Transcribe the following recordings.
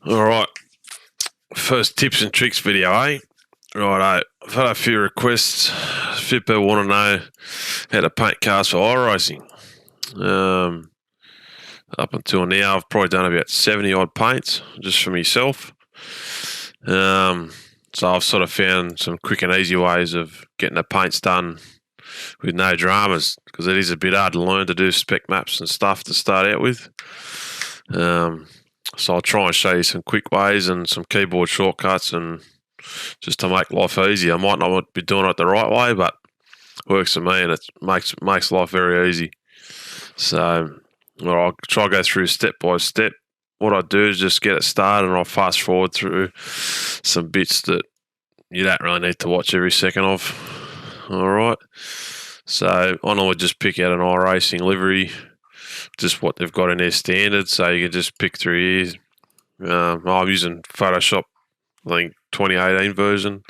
Alright, first tips and tricks video, eh? Righto, I've had a few requests. A few people want to know how to paint cars for iRacing. Up until now, I've probably done about 70 odd paints just for myself. So I've sort of found some quick and easy ways of getting the paints done with no dramas, because it is a bit hard to learn to do spec maps and stuff to start out with. So I'll try and show you some quick ways and some keyboard shortcuts, and just to make life easy. I might not be doing it the right way, but it works for me, and it makes life very easy. So I'll try to go through step by step. What I do is just get it started, and I'll fast forward through some bits that you don't really need to watch every second of. Alright, so I normally just pick out an iRacing livery, just what they've got in their standard, so you can just pick through here. I'm using Photoshop, I think 2018 version.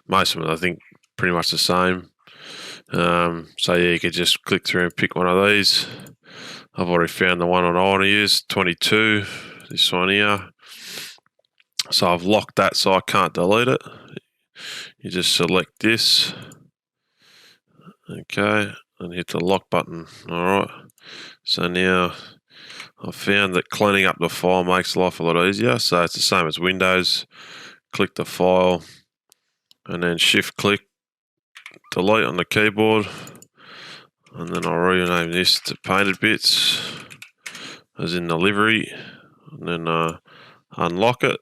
Most of them, I think, pretty much the same. So yeah, you could just click through and pick one of these. I've already found the one I want to use, 22, this one here. So I've locked that so I can't delete it. You just select this, okay, and hit the lock button. Alright, so now I've found that cleaning up the file makes life a lot easier. So it's the same as Windows. Click the file and then shift click delete on the keyboard, and then I'll rename this to painted bits as in the livery, and then unlock it,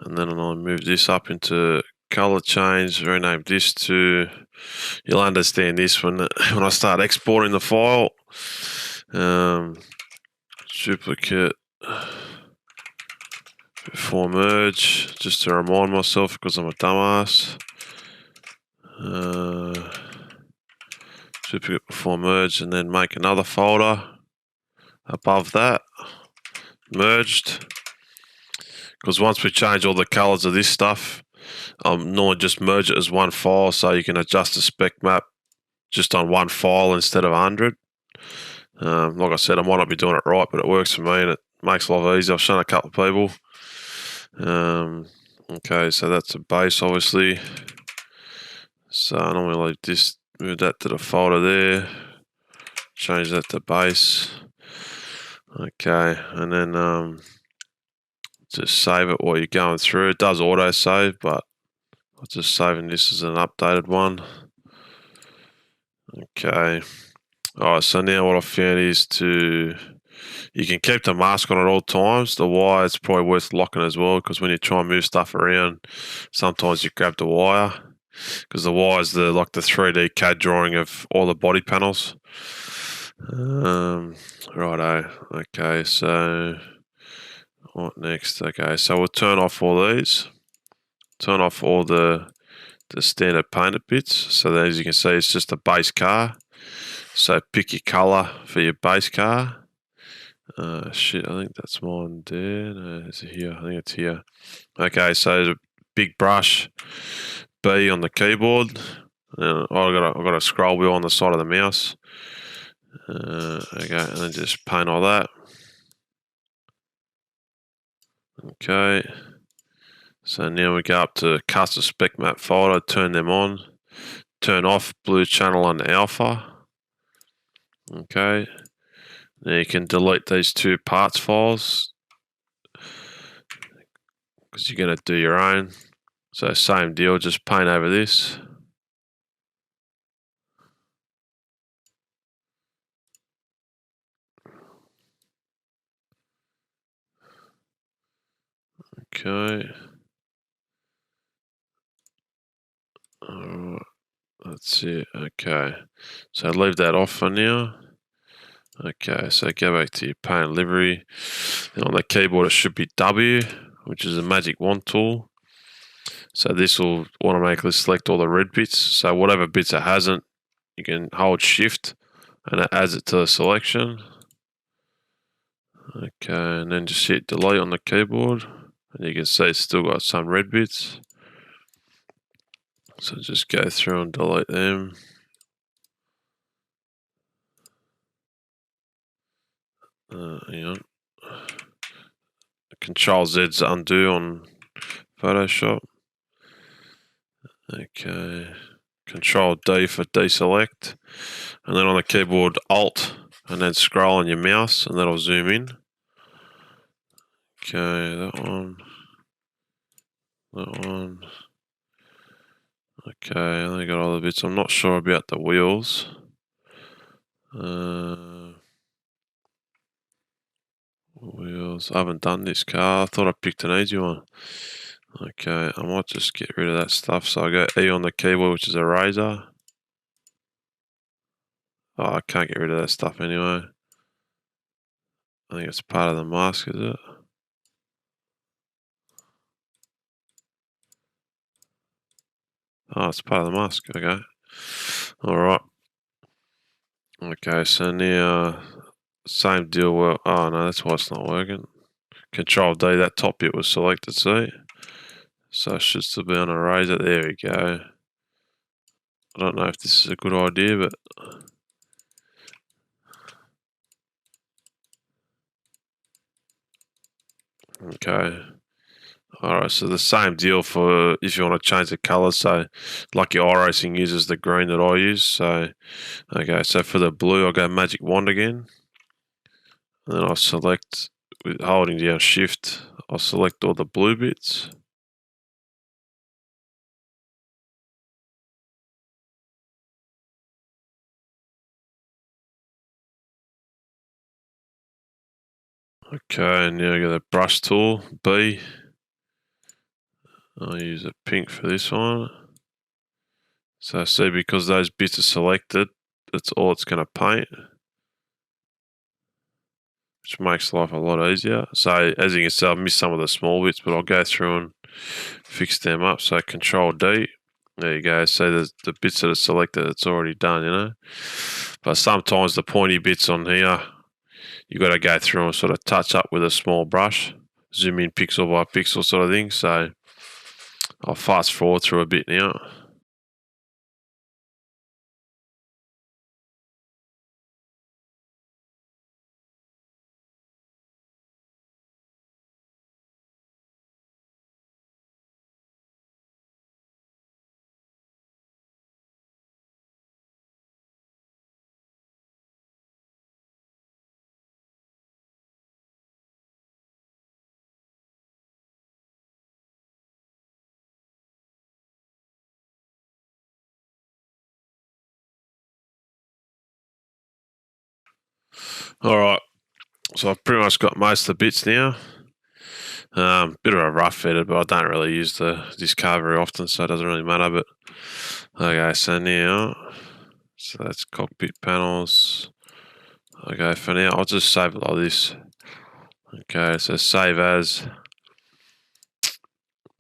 and then I'll move this up into color change, rename this to, you'll understand this when I start exporting the file. Duplicate before merge, just to remind myself because I'm a dumbass. Duplicate before merge, and then make another folder above that, merged, because once we change all the colors of this stuff, normally just merge it as one file, so you can adjust the spec map just on one file instead of 100. Like I said, I might not be doing it right, but it works for me and it makes life easy. I've shown a couple of people. Okay, so that's a base, obviously. So I normally leave this, move that to the folder there, change that to base. Okay, and then just save it while you're going through. It does auto save, but I'm just saving this as an updated one. Okay. Alright, so now what I found is you can keep the mask on at all times. The wire is probably worth locking as well, because when you try and move stuff around, sometimes you grab the wire, because the wire is like the 3D CAD drawing of all the body panels. Righto. Okay, so what next? Okay, so we'll turn off all these. Turn off all the standard painted bits. So that, as you can see, it's just a base car. So pick your color for your base car. Shit, I think that's mine there. No, is it here? I think it's here. Okay, so the big brush, B on the keyboard. I've got a scroll wheel on the side of the mouse. Okay, and then just paint all that. Okay, so now we go up to custom spec map folder, turn them on, turn off blue channel and alpha. Okay, now you can delete these two parts files because you're going to do your own. So same deal, just paint over this. Okay. Alright, that's it. Okay, so leave that off for now. Okay, so go back to your paint livery, and on the keyboard it should be W, which is a magic wand tool. So this will automatically select all the red bits. So whatever bits it hasn't, you can hold shift and it adds it to the selection. Okay, and then just hit delete on the keyboard, and you can see it's still got some red bits. So just go through and delete them. Hang on. Control Z's undo on Photoshop. Okay, Control D for deselect, and then on the keyboard Alt, and then scroll on your mouse, and that'll zoom in. Okay, that one. Okay, I only got all the bits. I'm not sure about the wheels. Wheels. I haven't done this car. I thought I picked an easy one. Okay, I might just get rid of that stuff. So I go E on the keyboard, which is eraser. Oh, I can't get rid of that stuff anyway. I think it's part of the mask, is it? Oh, it's part of the mask. Okay. Alright. Okay, so now, same deal. Well, oh no, that's why it's not working. Control D, that top bit was selected, see? So it should still be on eraser. There we go. I don't know if this is a good idea, but okay. Alright, so the same deal for if you want to change the colour. So, like your iRacing uses the green that I use. So, okay, so for the blue, I'll go Magic Wand again. And then I'll select, with holding down Shift, I'll select all the blue bits. Okay, now I got the brush tool, B. I'll use a pink for this one. So see, because those bits are selected, that's all it's going to paint, which makes life a lot easier. So as you can see, I've missed some of the small bits, but I'll go through and fix them up. So Control D, there you go. So the bits that are selected, it's already done, you know. But sometimes the pointy bits on here, you got to go through and sort of touch up with a small brush, zoom in pixel by pixel sort of thing. So I'll fast forward through a bit now. Alright, so I've pretty much got most of the bits now. Bit of a rough edit, but I don't really use this car very often, so it doesn't really matter. But okay, so now, so that's cockpit panels. Okay, for now, I'll just save it like this. Okay, so save as.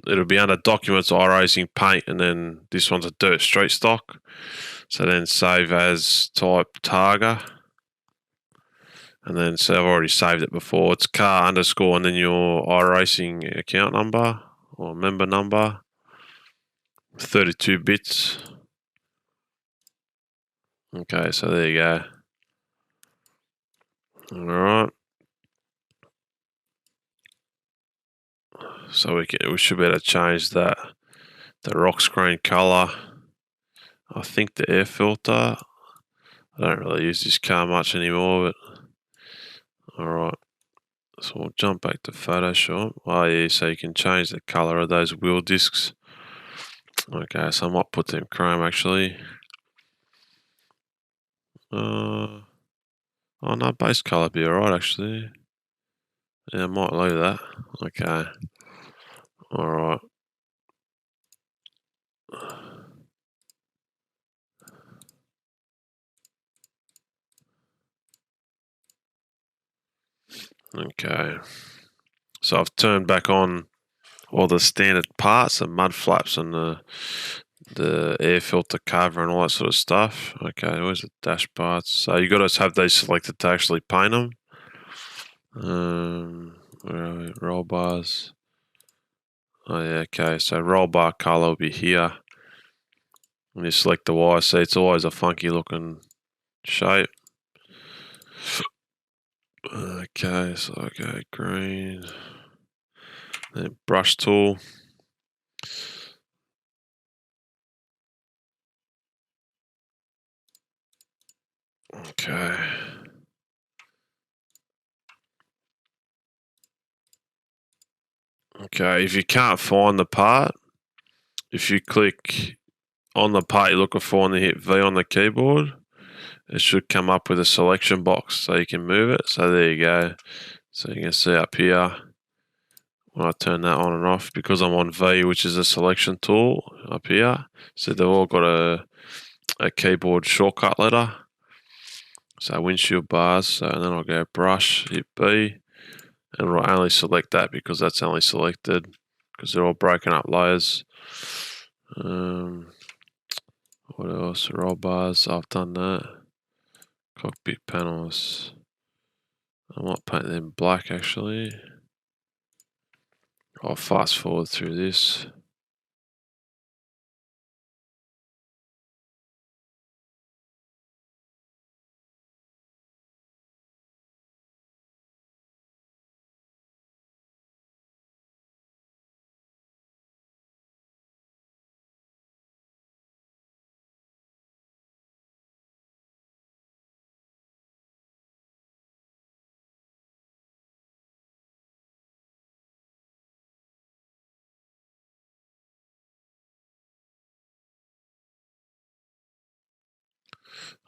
It'll be under Documents, iRacing, Paint, and then this one's a Dirt Street stock. So then save as type Targa. And then, so I've already saved it before. It's car underscore and then your iRacing account number or member number. 32 bits. Okay, so there you go. Alright. So we should be able to change that. The rock screen color. I think the air filter. I don't really use this car much anymore, but alright. So we'll jump back to Photoshop. Oh yeah, so you can change the color of those wheel discs. Okay, so I might put them chrome actually. Oh no, base color be alright actually. Yeah, I might leave that. Okay. Alright. Okay. So I've turned back on all the standard parts, the mud flaps and the air filter cover and all that sort of stuff. Okay, where's the dash parts? So you got to have these selected to actually paint them. Where are we? Roll bars. Oh yeah, okay. So roll bar color will be here. And you select the Y. See, it's always a funky looking shape. Okay, so I go green. Then brush tool. Okay. Okay, if you can't find the part, if you click on the part you're looking for and then hit V on the keyboard, it should come up with a selection box so you can move it. So there you go. So you can see up here when I turn that on and off, because I'm on V, which is a selection tool up here. So they've all got a keyboard shortcut letter. So windshield bars. So then I'll go brush, hit B, and I'll only select that because that's only selected because they're all broken up layers. What else? Roll bars. I've done that. Cockpit panels. I might paint them black actually. I'll fast forward through this.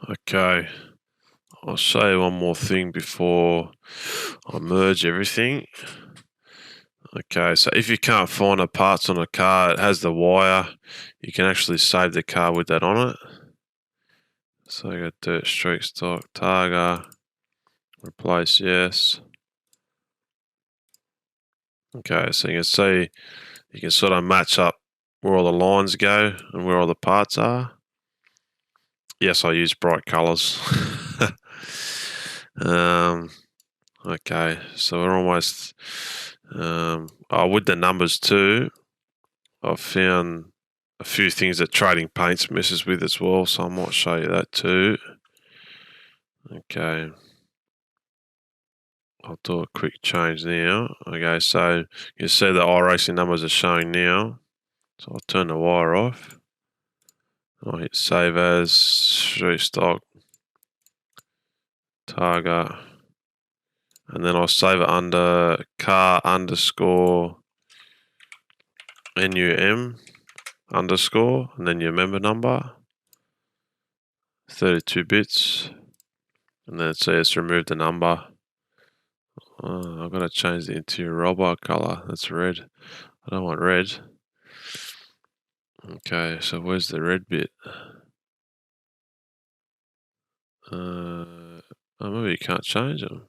Okay, I'll show you one more thing before I merge everything. Okay, so if you can't find the parts on a car, it has the wire. You can actually save the car with that on it. So I got dirt, street stock, Targa, replace yes. Okay, so you can see you can sort of match up where all the lines go and where all the parts are. Yes, I use bright colors. Okay, so we're almost with the numbers too. I've found a few things that Trading Paints messes with as well, so I might show you that too. Okay, I'll do a quick change now. Okay, so you see the iRacing numbers are showing now. So I'll turn the wire off. I'll hit save as, street stock, Targa, and then I'll save it under car underscore NUM underscore, and then your member number, 32 bits, and then it says remove the number. I've got to change the interior robot color. That's red. I don't want red. Okay, so where's the red bit? Maybe you can't change them.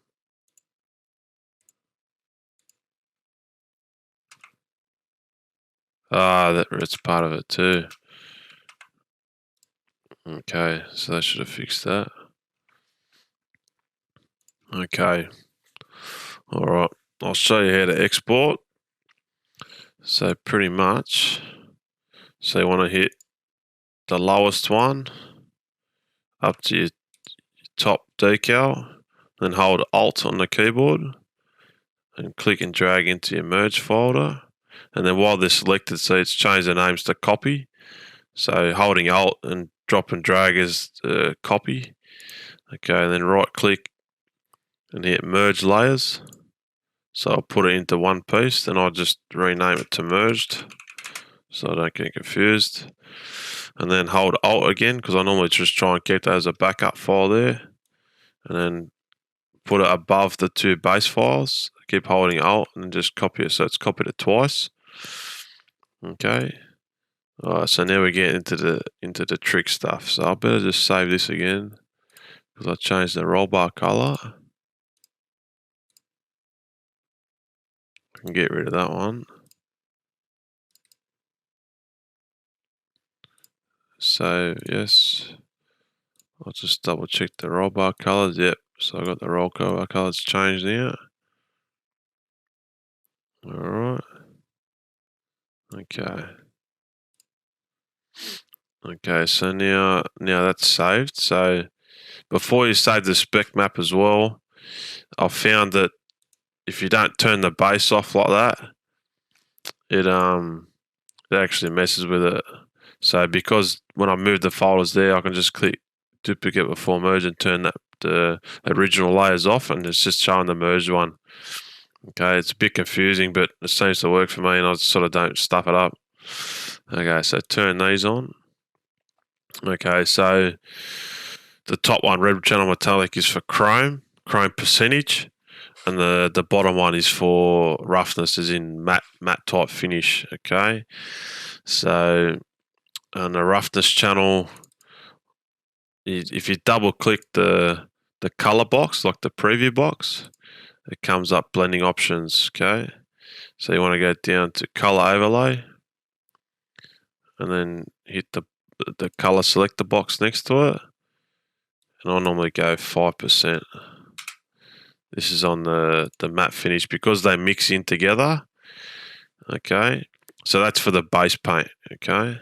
That's part of it too. Okay, so that should have fixed that. Okay. Alright, I'll show you how to export. So pretty much, so you want to hit the lowest one up to your top decal, then hold Alt on the keyboard and click and drag into your merge folder. And then while they're selected, see it's changed the names to copy. So holding Alt and drop and drag is copy. Okay, and then right click and hit merge layers. So I'll put it into one piece, then I'll just rename it to merged so I don't get confused. And then hold Alt again, because I normally just try and keep that as a backup file there. And then put it above the two base files. Keep holding Alt and just copy it so it's copied it twice. Okay. Alright, so now we get into the trick stuff. So I better just save this again because I changed the roll bar color. I can get rid of that one. So yes, I'll just double check the roll bar colors. Yep, so I got the roll bar colors changed now. Alright. Okay, so now that's saved. So before you save the spec map as well, I've found that if you don't turn the base off like that, it actually messes with it. So because when I move the folders there, I can just click duplicate before merge and turn the original layers off, and it's just showing the merged one. Okay, it's a bit confusing, but it seems to work for me, and I sort of don't stuff it up. Okay, so turn these on. Okay, so the top one, red channel metallic, is for chrome percentage, and the bottom one is for roughness, as in matte type finish. Okay, so on the roughness channel, if you double click the color box, like the preview box, it comes up blending options. Okay, so you want to go down to color overlay, and then hit the color selector box next to it, and I normally go 5%. This is on the matte finish because they mix in together. Okay, so that's for the base paint. Okay,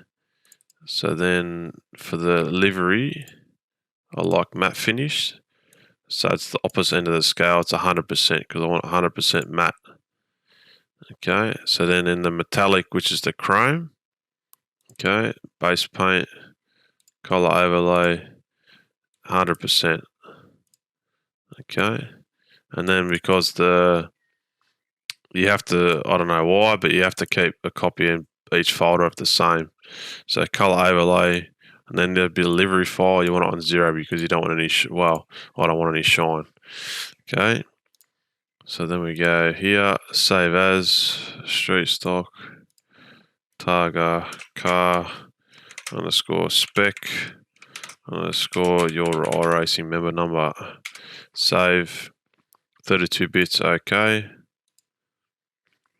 so then for the livery, I like matte finish. So it's the opposite end of the scale. It's 100% because I want 100% matte. Okay, so then in the metallic, which is the chrome, okay, base paint, color overlay, 100%. Okay, and then because you have to, I don't know why, but you have to keep a copy in each folder of the same. So color overlay, and then there'll be a livery file. You want it on 0 because you don't want any, well, I don't want any shine. Okay, so then we go here, save as, street stock, targa, car, underscore spec, underscore your iRacing member number. Save, 32 bits, okay.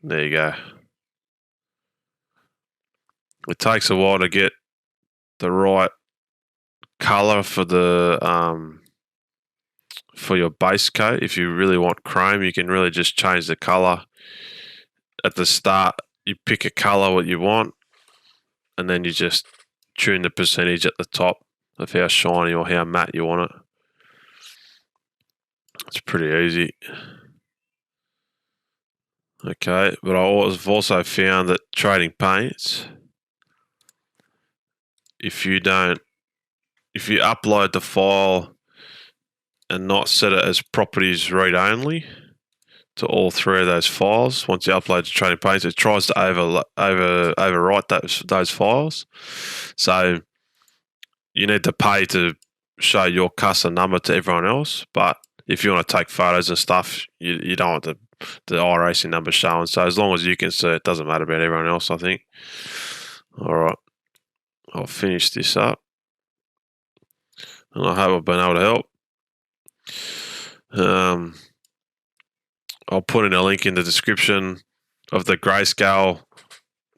There you go. It takes a while to get the right color for the for your base coat. If you really want chrome, you can really just change the color at the start. You pick a color what you want, and then you just tune the percentage at the top of how shiny or how matte you want it. It's pretty easy. Okay, but I've also found that trading paints, if you upload the file and not set it as properties read only to all three of those files, once you upload to trading paints, it tries to overwrite those files. So you need to pay to show your custom number to everyone else, but if you want to take photos and stuff, you don't want the iRacing number showing. So as long as you can see, it doesn't matter about everyone else, I think. All right, I'll finish this up, and I hope I've been able to help. I'll put in a link in the description of the grayscale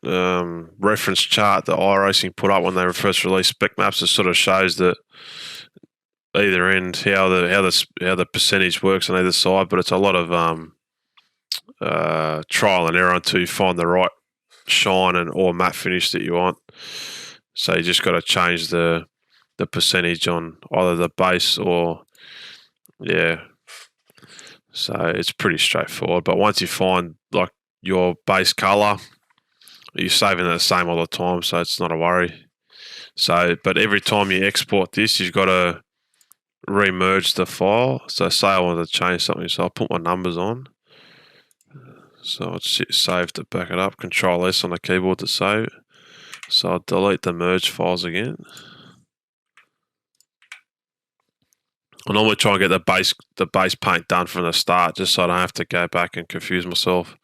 reference chart that iRacing put up when they first released Spec Maps. It sort of shows that either end how the percentage works on either side, but it's a lot of trial and error until you find the right shine or matte finish that you want. So you just got to change the percentage on either the base or so it's pretty straightforward. But once you find like your base color, you're saving it the same all the time, so it's not a worry. So, but every time you export this, you've got to re-merge the file. So say I want to change something, so I'll put my numbers on. So I'll just hit save to back it up, Control S on the keyboard to save. So I'll delete the merge files again. I normally try and get the base paint done from the start, just so I don't have to go back and confuse myself.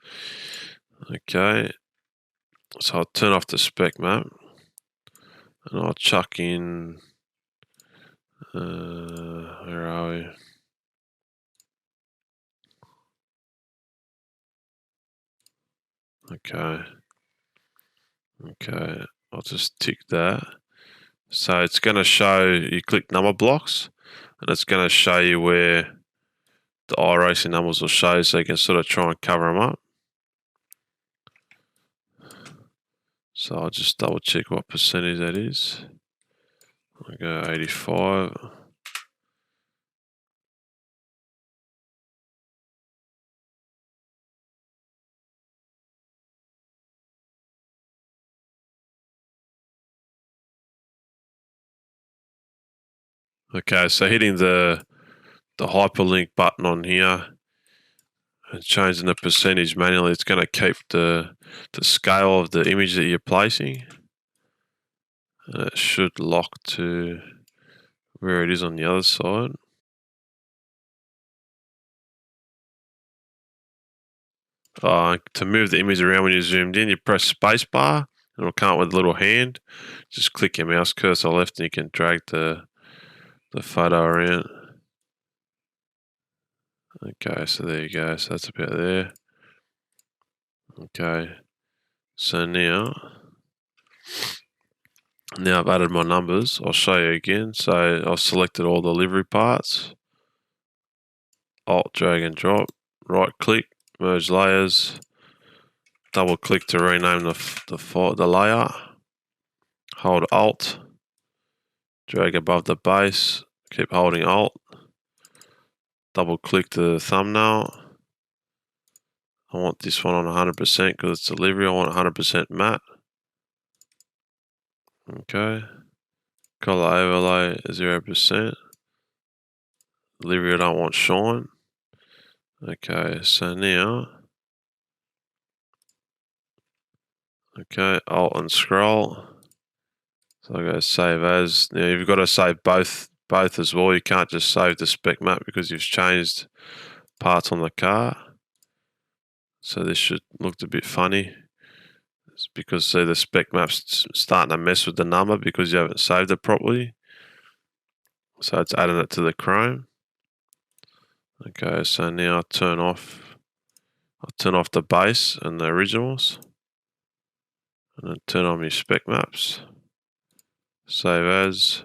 Okay, so I'll turn off the spec map, and I'll chuck in. Where are we? Okay, I'll just tick that. So it's going to show, you click number blocks, and it's going to show you where the iRacing numbers will show, so you can sort of try and cover them up. So I'll just double check what percentage that is. I'll go 85. Okay, so hitting the hyperlink button on here and changing the percentage manually, it's going to keep the scale of the image that you're placing. And it should lock to where it is on the other side. To move the image around when you're zoomed in, you press spacebar and it'll come up with a little hand. Just click your mouse cursor left and you can drag the photo around. Okay, so there you go. So that's about there. Okay, so now I've added my numbers. I'll show you again. So I've selected all the livery parts. Alt, drag and drop. Right click, merge layers. Double click to rename the layer. Hold Alt. Drag above the base. Keep holding Alt. Double click the thumbnail. I want this one on 100% because it's delivery. I want 100% matte. Okay. Color overlay 0%. Delivery I don't want shine. Okay, so now, okay, Alt and scroll. So I go save as. Now you've got to save both as well. You can't just save the spec map because you've changed parts on the car. So this should look a bit funny. It's because see the spec map's starting to mess with the number because you haven't saved it properly. So it's adding it to the Chrome. Okay, so now I'll turn off the base and the originals. And then turn on my spec maps. Save as.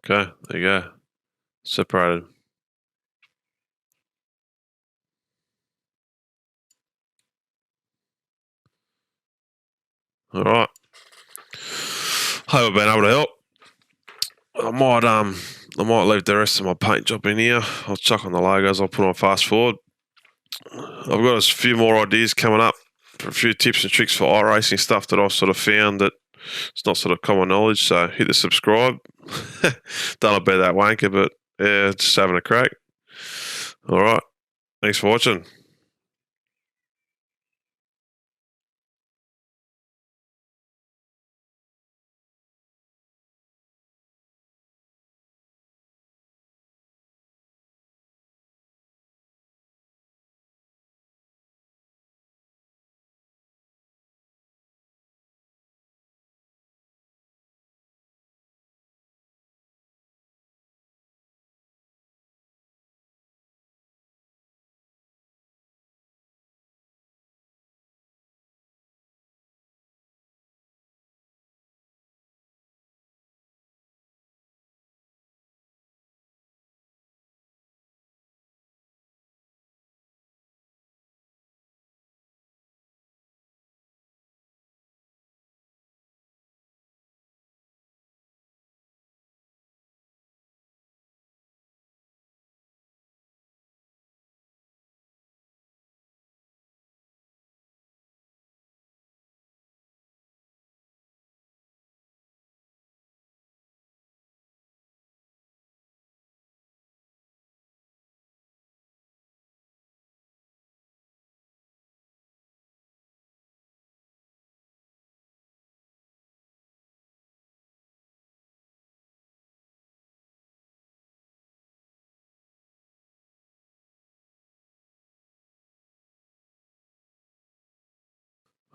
Okay, there you go. Separated. Alright. Hope I've been able to help. I might leave the rest of my paint job in here. I'll chuck on the logos, I'll put on fast forward. I've got a few more ideas coming up for a few tips and tricks for iRacing stuff that I've sort of found that it's not sort of common knowledge, so hit the subscribe. Don't be that wanker, but yeah, just having a crack. Alright. Thanks for watching.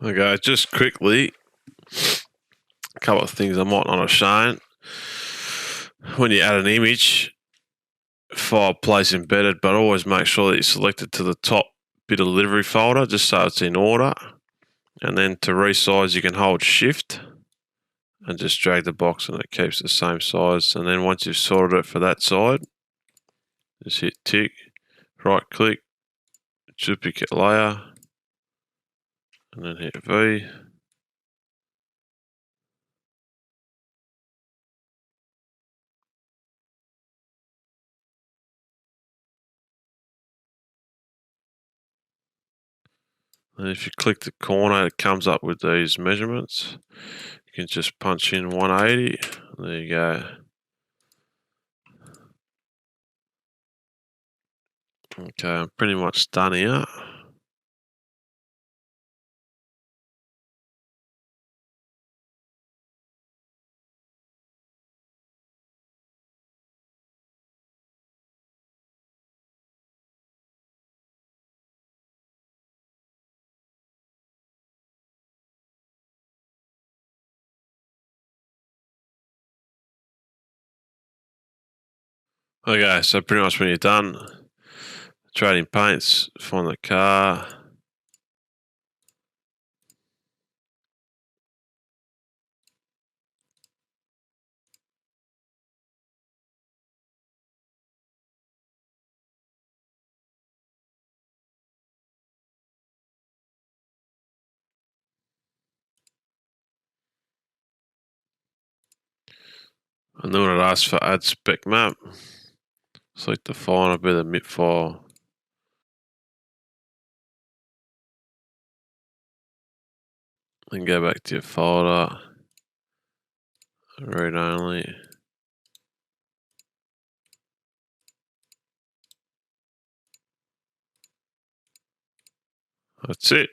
Okay, just quickly, a couple of things I might not have shown. When you add an image, file place embedded, but always make sure that you select it to the top bit of the livery folder just so it's in order. And then to resize, you can hold shift and just drag the box and it keeps the same size. And then once you've sorted it for that side, just hit tick, right click, duplicate layer, and then hit V. And if you click the corner, it comes up with these measurements. You can just punch in 180. There you go. Okay, I'm pretty much done here. Okay, so pretty much when you're done trading paints, find the car. And then when it asks for add spec map, select the file and I'll be the MIP file. Then go back to your folder, read only. That's it.